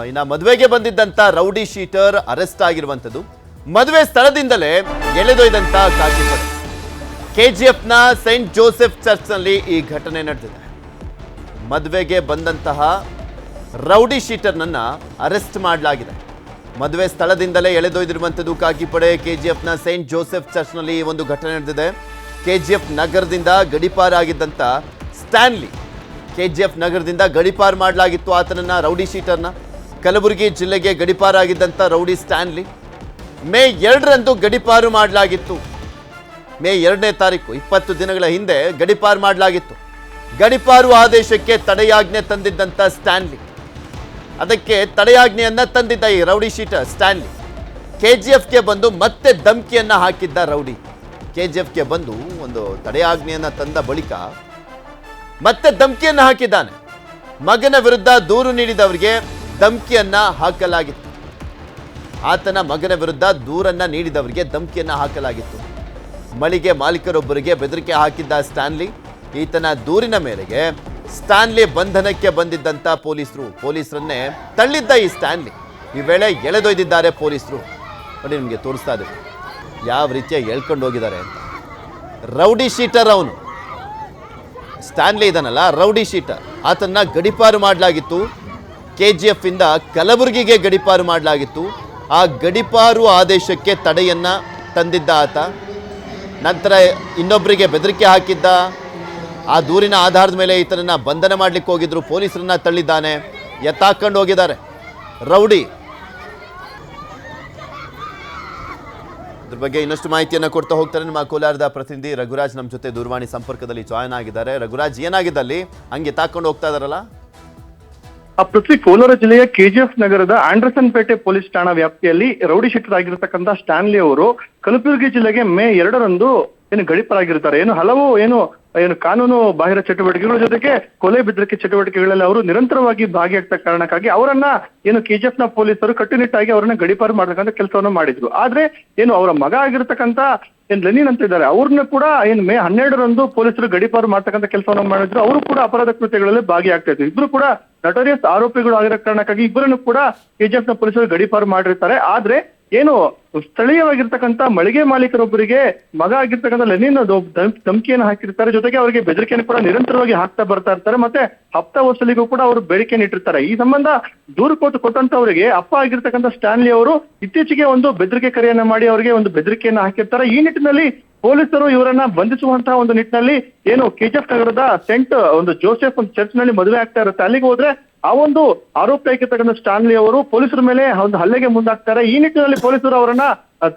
ಇನ್ನ ಮದುವೆಗೆ ಬಂದಿದ್ದಂತ rowdy sheeter arrest ಆಗಿರುವಂತದ್ದು ಮದುವೆ ಸ್ಥಳದಿಂದಲೇ ಎಳೆದೊಯ್ದಂತ ಕಾಕಿಪಡೆ ಕೆಜಿಎಫ್ನ ಸೈಂಟ್ ಜೋಸೆಫ್ ಚರ್ಚ್ನಲ್ಲಿ ಈ ಘಟನೆ ನಡೆದಿದೆ. ಮದುವೆಗೆ ಬಂದಂತಹ ರೌಡಿ ಶೀಟರ್ನನ್ನ ಅರೆಸ್ಟ್ ಮಾಡಲಾಗಿದೆ. ಮದುವೆ ಸ್ಥಳದಿಂದಲೇ ಎಳೆದೊಯ್ದಿರುವಂಥದ್ದು ಕಾಕಿಪಡೆ ಕೆಜಿಎಫ್ನ ಸೈಂಟ್ ಜೋಸೆಫ್ ಚರ್ಚ್ನಲ್ಲಿ ಈ ಒಂದು ಘಟನೆ ನಡೆದಿದೆ. ಕೆಜಿಎಫ್ ನಗರದಿಂದ ಗಡಿಪಾರಾಗಿದ್ದಂಥ ಸ್ಟ್ಯಾನ್ಲಿ, ಕೆಜಿಎಫ್ ನಗರದಿಂದ ಗಡಿಪಾರು ಮಾಡಲಾಗಿತ್ತು ಆತನನ್ನ, ರೌಡಿ ಶೀಟರ್ನ. ಕಲಬುರಗಿ ಜಿಲ್ಲೆಗೆ ಗಡಿಪಾರಾಗಿದ್ದಂಥ ರೌಡಿ ಸ್ಟ್ಯಾನ್ಲಿ ಮೇ 2ರಂದು ಗಡಿಪಾರು ಮಾಡಲಾಗಿತ್ತು. ಮೇ 2ನೇ ತಾರೀಕು 20 ದಿನಗಳ ಹಿಂದೆ ಗಡಿಪಾರು ಮಾಡಲಾಗಿತ್ತು. ಗಡಿಪಾರು ಆದೇಶಕ್ಕೆ ತಡೆಯಾಜ್ಞೆ ತಂದಿದ್ದಂಥ ಸ್ಟ್ಯಾನ್ಲಿ, ಅದಕ್ಕೆ ತಡೆಯಾಜ್ಞೆಯನ್ನ ತಂದಿದ್ದ ಈ ರೌಡಿ ಶೀಟರ್ ಸ್ಟ್ಯಾನ್ಲಿ ಕೆಜಿಎಫ್ಗೆ ಬಂದು ಮತ್ತೆ ಧಮಕಿಯನ್ನ ಹಾಕಿದ್ದ ರೌಡಿ. ಕೆಜಿಎಫ್ಗೆ ಬಂದು ಒಂದು ತಡೆಯಾಜ್ಞೆಯನ್ನ ತಂದ ಬಳಿಕ ಮತ್ತೆ ಧಮಕಿಯನ್ನ ಹಾಕಿದ್ದಾನೆ. ಮಗನ ವಿರುದ್ಧ ದೂರು ನೀಡಿದವರಿಗೆ ಧಮಕಿಯನ್ನ ಹಾಕಲಾಗಿತ್ತು. ಆತನ ಮಗನ ವಿರುದ್ಧ ದೂರನ್ನ ನೀಡಿದವರಿಗೆ ಧಮಕಿಯನ್ನ ಹಾಕಲಾಗಿತ್ತು. ಮಳಿಗೆ ಮಾಲೀಕರೊಬ್ಬರಿಗೆ ಬೆದರಿಕೆ ಹಾಕಿದ್ದ ಸ್ಟ್ಯಾನ್ಲಿ. ಈತನ ದೂರಿನ ಮೇರೆಗೆ ಸ್ಟ್ಯಾನ್ಲಿ ಬಂಧನಕ್ಕೆ ಬಂದಿದ್ದಂತ ಪೊಲೀಸರನ್ನೇ ತಳ್ಳಿದ್ದ ಈ ಸ್ಟ್ಯಾನ್ಲಿ ಈ ವೇಳೆ ಎಳೆದೊಯ್ದಿದ್ದಾರೆ ಪೊಲೀಸರು. ನೋಡಿ, ನಿಮಗೆ ತೋರಿಸ್ತಾ ಇದ್ದೀವಿ ಯಾವ ರೀತಿಯಾಗಿ ಎಳ್ಕೊಂಡು ಹೋಗಿದ್ದಾರೆ ಅಂತ. ರೌಡಿ ಶೀಟರ್ ಅವನು ಸ್ಟ್ಯಾನ್ಲಿ ಇದನ್ನಲ್ಲ, ರೌಡಿ ಶೀಟರ್. ಆತನ್ನ ಗಡಿಪಾರು ಮಾಡಲಾಗಿತ್ತು. ಕೆಜಿಎಫ್ ಇಂದ ಕಲಬುರಗಿಗೆ ಗಡಿಪಾರು ಮಾಡಲಾಗಿತ್ತು. ಆ ಗಡಿಪಾರು ಆದೇಶಕ್ಕೆ ತಡೆಯನ್ನ ತಂದಿದ್ದ ಆತ. ನಂತರ ಇನ್ನೊಬ್ಬರಿಗೆ ಬೆದರಿಕೆ ಹಾಕಿದ್ದ. ಆ ದೂರಿನ ಆಧಾರದ ಮೇಲೆ ಈತನನ್ನ ಬಂಧನ ಮಾಡಲಿಕ್ಕೆ ಹೋಗಿದ್ರು. ಪೊಲೀಸರನ್ನ ತಳ್ಳಿದ್ದಾನೆ, ಎತ್ತಾಕೊಂಡು ಹೋಗಿದ್ದಾರೆ ರೌಡಿ. ಇದ್ರ ಬಗ್ಗೆ ಇನ್ನಷ್ಟು ಮಾಹಿತಿಯನ್ನು ಕೊಡ್ತಾ ಹೋಗ್ತಾರೆ ನಮ್ಮ ಕೋಲಾರದ ಪ್ರತಿನಿಧಿ ರಘುರಾಜ್ ನಮ್ಮ ಜೊತೆ ದೂರವಾಣಿ ಸಂಪರ್ಕದಲ್ಲಿ ಜಾಯ್ನ್ ಆಗಿದ್ದಾರೆ. ರಘುರಾಜ್, ಏನಾಗಿದ್ದಲ್ಲಿ ಹಂಗೆ ತಾಕೊಂಡು ಹೋಗ್ತಾ ಇದಾರಲ್ಲ? ಪೃಥ್ವಿ, ಕೋಲಾರ ಜಿಲ್ಲೆಯ ಕೆಜಿಎಫ್ ನಗರದ ಆಂಡರ್ಸನ್ ಪೇಟೆ ಪೊಲೀಸ್ ಠಾಣಾ ವ್ಯಾಪ್ತಿಯಲ್ಲಿ ರೌಡಿ ಶೀಟರ್ ಆಗಿರತಕ್ಕಂತ ಸ್ಟ್ಯಾನ್ಲಿ ಅವರು ಕಲಬುರಗಿ ಜಿಲ್ಲೆಗೆ ಮೇ 2ರಂದು ಗಡಿಪಾರಾಗಿರ್ತಾರೆ. ಹಲವು ಕಾನೂನು ಬಾಹಿರ ಚಟುವಟಿಕೆಗಳ ಜೊತೆಗೆ ಕೊಲೆ ಬೆದರಿಕೆ ಚಟುವಟಿಕೆಗಳಲ್ಲಿ ಅವರು ನಿರಂತರವಾಗಿ ಭಾಗಿಯಾಗ್ತ ಕಾರಣಕ್ಕಾಗಿ ಅವರನ್ನ ಕೆಜಿಎಫ್ ನ ಪೊಲೀಸರು ಕಟ್ಟುನಿಟ್ಟಾಗಿ ಅವರನ್ನ ಗಡಿಪಾರು ಮಾಡತಕ್ಕಂಥ ಕೆಲಸವನ್ನು ಮಾಡಿದ್ರು. ಆದ್ರೆ ಅವರ ಮಗ ಆಗಿರ್ತಕ್ಕಂತ ಲೆನಿನ್ ಅಂತ ಇದ್ದಾರೆ, ಅವ್ರನ್ನ ಕೂಡ ಮೇ 12ರಂದು ಪೊಲೀಸರು ಗಡಿಪಾರು ಮಾಡ್ತಕ್ಕಂಥ ಕೆಲಸವನ್ನು ಮಾಡಿದ್ರು. ಅವರು ಕೂಡ ಅಪರಾಧ ಕೃತ್ಯಗಳಲ್ಲಿ ಭಾಗಿಯಾಗ್ತಾ ಇದ್ರು. ಇಬ್ರು ಕೂಡ ನಟೋರಿಯಸ್ ಆರೋಪಿಗಳು ಆಗಿರೋ ಕಾರಣಕ್ಕಾಗಿ ಇಬ್ಬರನ್ನು ಕೂಡ ಕೆಜಿಎಫ್ ನ ಪೊಲೀಸರು ಗಡಿಪಾರು ಮಾಡಿರ್ತಾರೆ. ಆದ್ರೆ ಸ್ಥಳೀಯವಾಗಿರ್ತಕ್ಕಂಥ ಮಳಿಗೆ ಮಾಲೀಕರೊಬ್ಬರಿಗೆ ಮಗ ಆಗಿರ್ತಕ್ಕಂಥ ಲೆನಿನ್ ಧಮಕಿಯನ್ನು ಹಾಕಿರ್ತಾರೆ. ಜೊತೆಗೆ ಅವರಿಗೆ ಬೆದರಿಕೆಯನ್ನು ಕೂಡ ನಿರಂತರವಾಗಿ ಹಾಕ್ತಾ ಬರ್ತಾ ಇರ್ತಾರೆ. ಮತ್ತೆ ಹಪ್ತಾ ವಸೂಲಿಗೂ ಕೂಡ ಅವರು ಬೇಡಿಕೆಯನ್ನು ಇಟ್ಟಿರ್ತಾರೆ. ಈ ಸಂಬಂಧ ದೂರು ಕೊಟ್ಟಂತವರಿಗೆ ಅಪ್ಪ ಆಗಿರ್ತಕ್ಕಂಥ ಸ್ಟ್ಯಾನ್ಲಿ ಅವರು ಇತ್ತೀಚೆಗೆ ಒಂದು ಬೆದರಿಕೆ ಕರೆಯನ್ನ ಮಾಡಿ ಅವರಿಗೆ ಒಂದು ಬೆದರಿಕೆಯನ್ನು ಹಾಕಿರ್ತಾರೆ. ಈ ನಿಟ್ಟಿನಲ್ಲಿ ಪೊಲೀಸರು ಇವರನ್ನ ಬಂಧಿಸುವಂತಹ ಒಂದು ನಿಟ್ಟಿನಲ್ಲಿ ಕೆಜಿಎಫ್ ನಗರದ ಸೆಂಟ್ ಜೋಸೆಫ್ ಒಂದು ಚರ್ಚ್ ನಲ್ಲಿ ಮದುವೆ ಆಗ್ತಾ ಇರುತ್ತೆ. ಅಲ್ಲಿಗೆ ಹೋದ್ರೆ ಆ ಒಂದು ಆರೋಪಿ ಆಗಿರ್ತಕ್ಕಂಥ ಸ್ಟ್ಯಾನ್ಲಿ ಅವರು ಪೊಲೀಸರ ಮೇಲೆ ಒಂದು ಹಲ್ಲೆಗೆ ಮುಂದಾಗ್ತಾರೆ. ಈ ನಿಟ್ಟಿನಲ್ಲಿ ಪೊಲೀಸರು ಅವರನ್ನ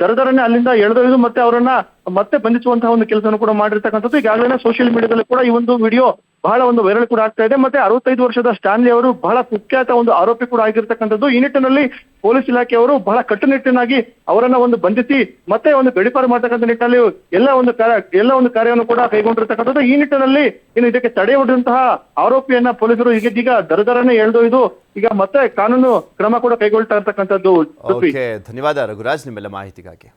ದರದರನ್ನೇ ಅಲ್ಲಿಂದ ಎಳೆದೊಯ್ದು ಮತ್ತೆ ಅವರನ್ನ ಮತ್ತೆ ಬಂಧಿಸುವಂತಹ ಒಂದು ಕೆಲಸವನ್ನು ಕೂಡ ಮಾಡಿರ್ತಕ್ಕಂಥದ್ದು. ಈಗಾಗಲೇ ಸೋಷಿಯಲ್ ಮೀಡಿಯಾದಲ್ಲಿ ಕೂಡ ಈ ಒಂದು ವಿಡಿಯೋ ಬಹಳ ಒಂದು ವೈರಲ್ ಕೂಡ ಆಗ್ತಾ ಇದೆ. ಮತ್ತೆ 65 ವರ್ಷದ ಸ್ಟ್ಯಾನ್ಲಿ ಅವರು ಬಹಳ ಕುಖ್ಯಾತ ಒಂದು ಆರೋಪಿ ಕೂಡ ಆಗಿರ್ತಕ್ಕಂಥದ್ದು. ಈ ನಿಟ್ಟಿನಲ್ಲಿ ಪೊಲೀಸ್ ಇಲಾಖೆಯವರು ಬಹಳ ಕಟ್ಟುನಿಟ್ಟಿನಾಗಿ ಅವರನ್ನ ಒಂದು ಬಂಧಿಸಿ ಮತ್ತೆ ಒಂದು ಗಡಿಪಾರು ಮಾಡತಕ್ಕಂಥ ನಿಟ್ಟಿನಲ್ಲಿ ಎಲ್ಲ ಒಂದು ಕಾರ್ಯವನ್ನು ಕೂಡ ಕೈಗೊಂಡಿರ್ತಕ್ಕಂಥದ್ದು. ಈ ನಿಟ್ಟಿನಲ್ಲಿ ಇದಕ್ಕೆ ತಡೆ ಹೊಡೆದಂತಹ ಆರೋಪಿಯನ್ನ ಪೊಲೀಸರು ಈಗ ದರದರನ್ನೇ ಎಳೆದೊಯ್ದು ಈಗ ಮತ್ತೆ ಕಾನೂನು ಕ್ರಮ ಕೂಡ ಕೈಗೊಳ್ತಾ ಇರ್ತಕ್ಕಂಥದ್ದು. ಧನ್ಯವಾದ ರಘುರಾಜ್ ನಿಮ್ಮೆಲ್ಲ ಮಾಹಿತಿಗಾಗಿ.